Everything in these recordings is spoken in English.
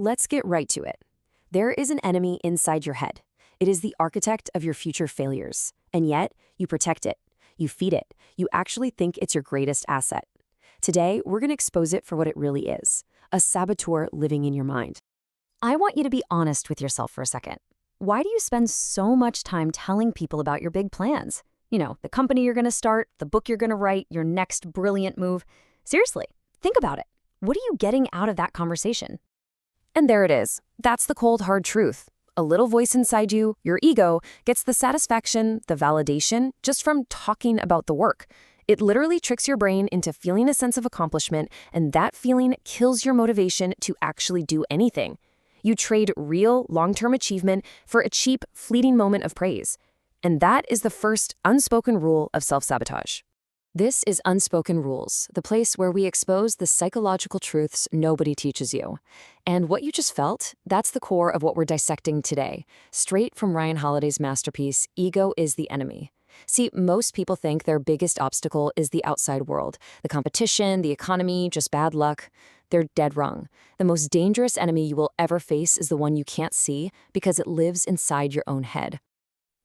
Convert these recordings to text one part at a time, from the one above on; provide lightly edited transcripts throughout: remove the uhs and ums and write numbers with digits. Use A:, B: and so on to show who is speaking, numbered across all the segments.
A: let's get right to it. There is an enemy inside your head. It is the architect of your future failures. And yet, you protect it. You feed it. You actually think it's your greatest asset. Today, we're going to expose it for what it really is, a saboteur living in your mind. I want you to be honest with yourself for a second. Why do you spend so much time telling people about your big plans? You know, the company you're going to start, the book you're going to write, your next brilliant move. Seriously, think about it. What are you getting out of that conversation? And there it is. That's the cold, hard truth. A little voice inside you, your ego, gets the satisfaction, the validation, just from talking about the work. It literally tricks your brain into feeling a sense of accomplishment, and that feeling kills your motivation to actually do anything. You trade real, long-term achievement for a cheap, fleeting moment of praise. And that is the first unspoken rule of self-sabotage. This is Unspoken Rules, the place where we expose the psychological truths nobody teaches you. And what you just felt, that's the core of what we're dissecting today, straight from Ryan Holiday's masterpiece, Ego is the Enemy. See, most people think their biggest obstacle is the outside world, the competition, the economy, just bad luck. They're dead wrong. The most dangerous enemy you will ever face is the one you can't see because it lives inside your own head.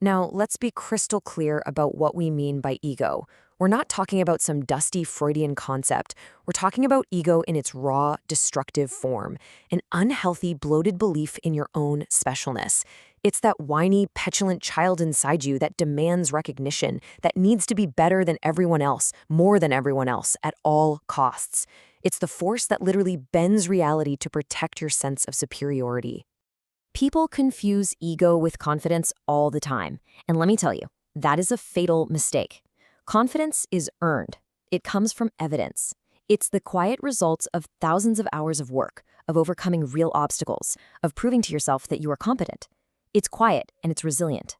A: Now, let's be crystal clear about what we mean by ego. We're not talking about some dusty Freudian concept. We're talking about ego in its raw, destructive form, an unhealthy, bloated belief in your own specialness. It's that whiny, petulant child inside you that demands recognition, that needs to be better than everyone else, more than everyone else, at all costs. It's the force that literally bends reality to protect your sense of superiority. People confuse ego with confidence all the time. And let me tell you, that is a fatal mistake. Confidence is earned. It comes from evidence. It's the quiet results of thousands of hours of work, of overcoming real obstacles, of proving to yourself that you are competent. It's quiet and it's resilient.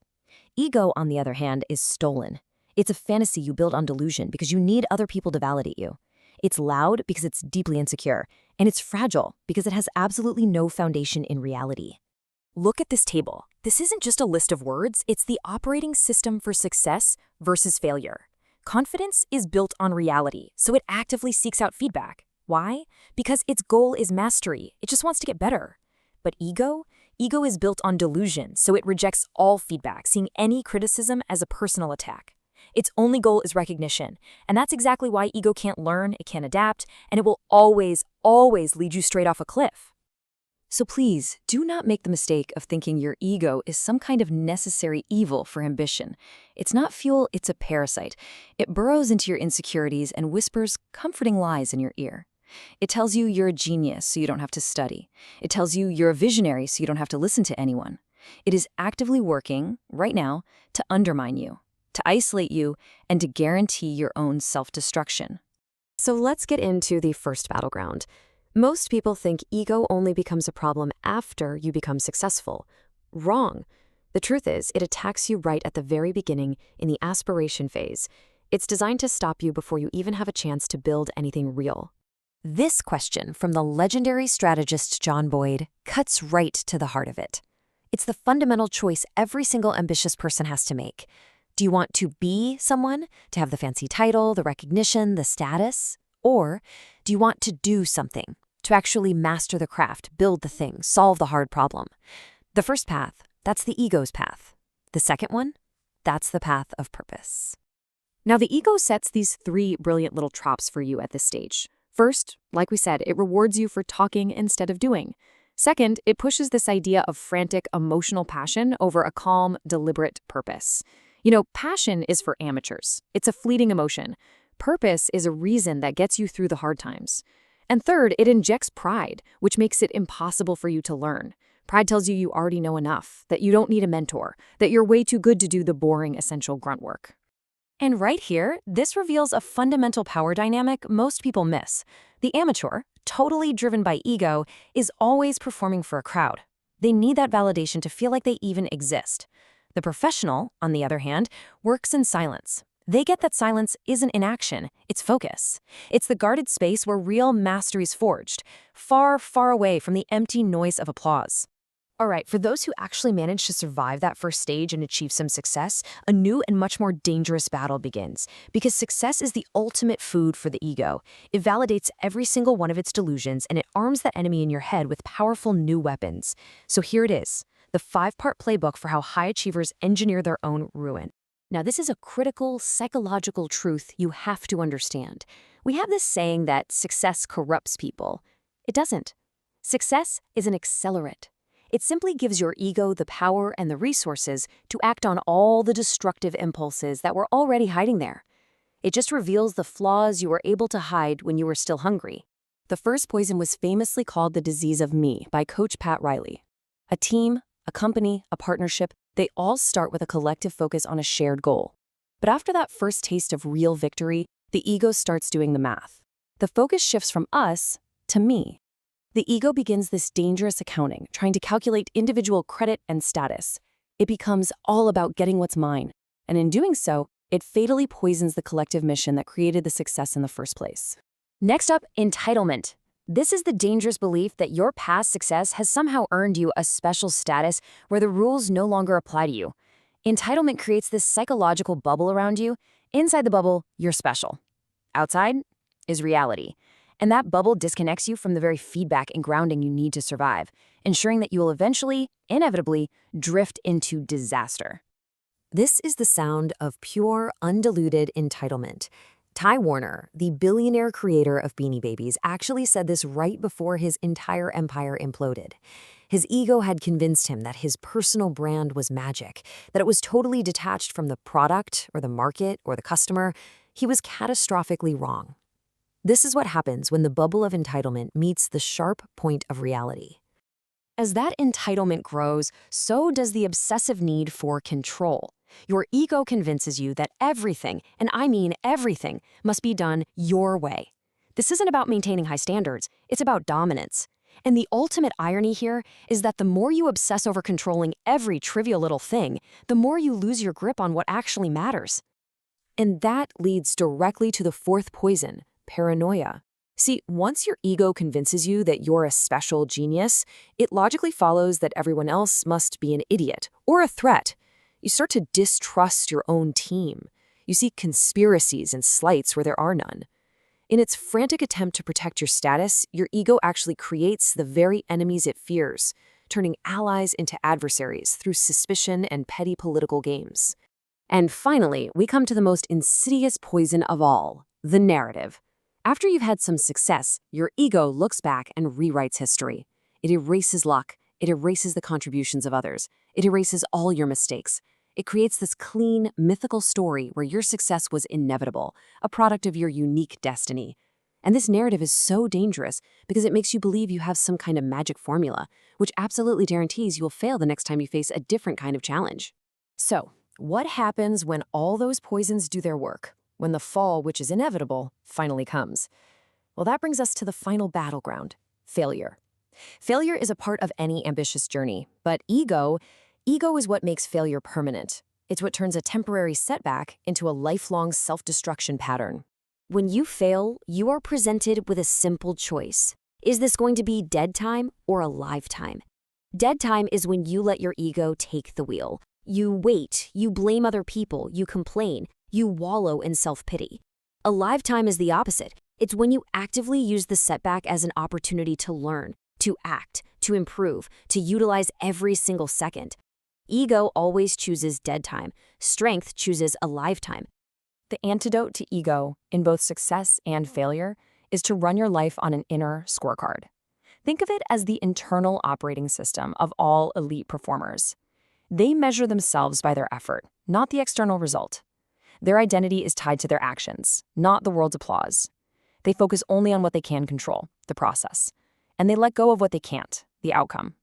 A: Ego, on the other hand, is stolen. It's a fantasy you build on delusion because you need other people to validate you. It's loud because it's deeply insecure, and it's fragile because it has absolutely no foundation in reality. Look at this table. This isn't just a list of words, it's the operating system for success versus failure. Confidence is built on reality, so it actively seeks out feedback. Why? Because its goal is mastery. It just wants to get better. But ego is built on delusion, so it rejects all feedback, seeing any criticism as a personal attack. Its only goal is recognition, and that's exactly why ego can't learn, it can't adapt, and it will always, always lead you straight off a cliff. So please, do not make the mistake of thinking your ego is some kind of necessary evil for ambition. It's not fuel, it's a parasite. It burrows into your insecurities and whispers comforting lies in your ear. It tells you you're a genius, so you don't have to study. It tells you you're a visionary, so you don't have to listen to anyone. It is actively working, right now, to undermine you, to isolate you, and to guarantee your own self-destruction. So let's get into the first battleground. Most people think ego only becomes a problem after you become successful. Wrong. The truth is, it attacks you right at the very beginning in the aspiration phase. It's designed to stop you before you even have a chance to build anything real. This question from the legendary strategist John Boyd cuts right to the heart of it. It's the fundamental choice every single ambitious person has to make. Do you want to be someone, to have the fancy title, the recognition, the status? Or do you want to do something? To actually master the craft, build the thing, solve the hard problem. The first path, that's the ego's path. The second one, that's the path of purpose. Now, the ego sets these three brilliant little traps for you at this stage. First, like we said, it rewards you for talking instead of doing. Second, it pushes this idea of frantic, emotional passion over a calm, deliberate purpose. You know, passion is for amateurs. It's a fleeting emotion. Purpose is a reason that gets you through the hard times. And third, it injects pride, which makes it impossible for you to learn. Pride tells you already know enough, that you don't need a mentor, that you're way too good to do the boring, essential grunt work. And right here, this reveals a fundamental power dynamic most people miss. The amateur, totally driven by ego, is always performing for a crowd. They need that validation to feel like they even exist. The professional, on the other hand, works in silence. They get that silence isn't inaction, it's focus. It's the guarded space where real mastery is forged, far, far away from the empty noise of applause. All right, for those who actually manage to survive that first stage and achieve some success, a new and much more dangerous battle begins. Because success is the ultimate food for the ego. It validates every single one of its delusions and it arms that enemy in your head with powerful new weapons. So here it is, the 5-part playbook for how high achievers engineer their own ruin. Now, this is a critical psychological truth you have to understand. We have this saying that success corrupts people. It doesn't. Success is an accelerant. It simply gives your ego the power and the resources to act on all the destructive impulses that were already hiding there. It just reveals the flaws you were able to hide when you were still hungry. The first poison was famously called the disease of me by Coach Pat Riley. A team, a company, a partnership, they all start with a collective focus on a shared goal. But after that first taste of real victory, the ego starts doing the math. The focus shifts from us to me. The ego begins this dangerous accounting, trying to calculate individual credit and status. It becomes all about getting what's mine, and in doing so, it fatally poisons the collective mission that created the success in the first place. Next up, entitlement. This is the dangerous belief that your past success has somehow earned you a special status where the rules no longer apply to you. Entitlement creates this psychological bubble around you. Inside the bubble, you're special. Outside is reality. And that bubble disconnects you from the very feedback and grounding you need to survive, ensuring that you will eventually, inevitably, drift into disaster. This is the sound of pure, undiluted entitlement. Ty Warner, the billionaire creator of Beanie Babies, actually said this right before his entire empire imploded. His ego had convinced him that his personal brand was magic, that it was totally detached from the product or the market or the customer. He was catastrophically wrong. This is what happens when the bubble of entitlement meets the sharp point of reality. As that entitlement grows, so does the obsessive need for control. Your ego convinces you that everything, and I mean everything, must be done your way. This isn't about maintaining high standards, it's about dominance. And the ultimate irony here is that the more you obsess over controlling every trivial little thing, the more you lose your grip on what actually matters. And that leads directly to the fourth poison, paranoia. See, once your ego convinces you that you're a special genius, it logically follows that everyone else must be an idiot or a threat. You start to distrust your own team. You see conspiracies and slights where there are none. In its frantic attempt to protect your status, your ego actually creates the very enemies it fears, turning allies into adversaries through suspicion and petty political games. And finally, we come to the most insidious poison of all, the narrative. After you've had some success, your ego looks back and rewrites history. It erases luck. It erases the contributions of others. It erases all your mistakes. It creates this clean, mythical story where your success was inevitable, a product of your unique destiny. And this narrative is so dangerous because it makes you believe you have some kind of magic formula, which absolutely guarantees you will fail the next time you face a different kind of challenge. So, what happens when all those poisons do their work? When the fall, which is inevitable, finally comes? Well, that brings us to the final battleground, failure. Failure is a part of any ambitious journey, but ego is what makes failure permanent. It's what turns a temporary setback into a lifelong self-destruction pattern. When you fail, you are presented with a simple choice. Is this going to be dead time or alive time? Dead time is when you let your ego take the wheel. You wait, you blame other people, you complain, you wallow in self-pity. Alive time is the opposite. It's when you actively use the setback as an opportunity to learn, to act, to improve, to utilize every single second. Ego always chooses dead time. Strength chooses alive time. The antidote to ego, in both success and failure, is to run your life on an inner scorecard. Think of it as the internal operating system of all elite performers. They measure themselves by their effort, not the external result. Their identity is tied to their actions, not the world's applause. They focus only on what they can control, the process, and they let go of what they can't, the outcome.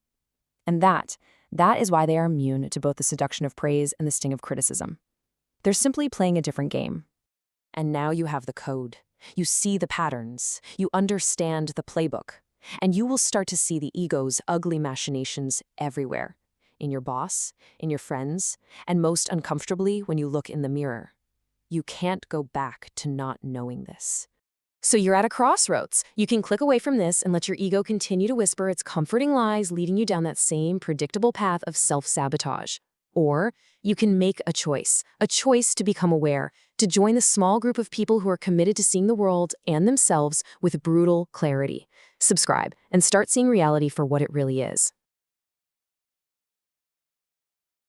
A: And that is why they are immune to both the seduction of praise and the sting of criticism. They're simply playing a different game. And now you have the code. You see the patterns. You understand the playbook. And you will start to see the ego's ugly machinations everywhere. In your boss, in your friends, and most uncomfortably when you look in the mirror. You can't go back to not knowing this. So you're at a crossroads. You can click away from this and let your ego continue to whisper its comforting lies, leading you down that same predictable path of self-sabotage. Or you can make a choice to become aware, to join the small group of people who are committed to seeing the world and themselves with brutal clarity. Subscribe and start seeing reality for what it really is.